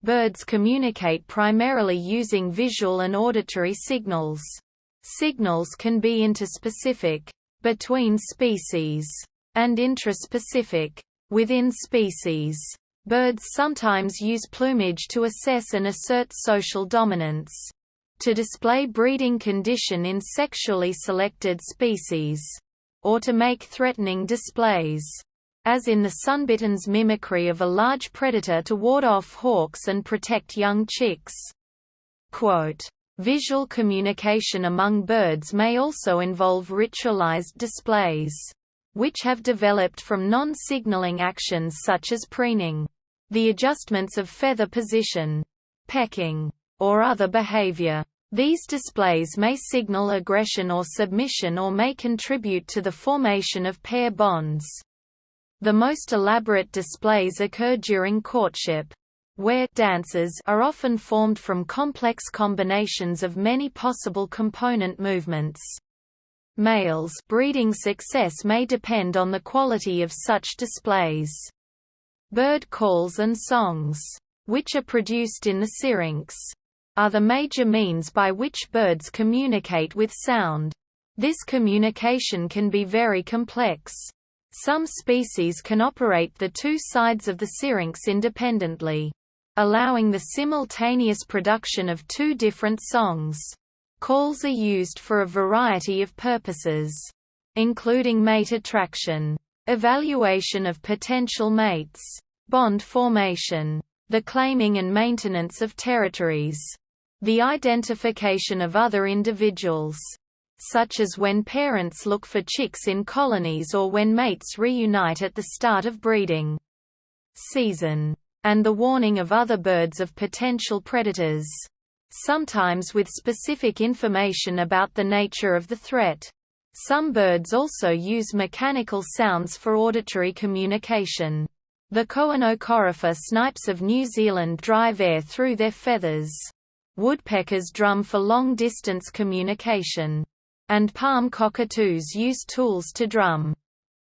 Birds communicate primarily using visual and auditory signals. Signals can be interspecific, between species, and intraspecific, within species. Birds sometimes use plumage to assess and assert social dominance, to display breeding condition in sexually selected species, or to make threatening displays, as in the sunbitten's mimicry of a large predator to ward off hawks and protect young chicks. Quote, "Visual communication among birds may also involve ritualized displays, which have developed from non-signaling actions such as preening, the adjustments of feather position, pecking, or other behavior. These displays may signal aggression or submission or may contribute to the formation of pair bonds. The most elaborate displays occur during courtship, where dances are often formed from complex combinations of many possible component movements. Males' breeding success may depend on the quality of such displays. Bird calls and songs, which are produced in the syrinx, are the major means by which birds communicate with sound. This communication can be very complex. Some species can operate the two sides of the syrinx independently, allowing the simultaneous production of two different songs. Calls are used for a variety of purposes, including mate attraction, evaluation of potential mates, bond formation, the claiming and maintenance of territories, the identification of other individuals, such as when parents look for chicks in colonies or when mates reunite at the start of breeding season, and the warning of other birds of potential predators, sometimes with specific information about the nature of the threat. Some birds also use mechanical sounds for auditory communication. The Coenocorypha snipes of New Zealand drive air through their feathers. Woodpeckers drum for long-distance communication. And palm cockatoos use tools to drum.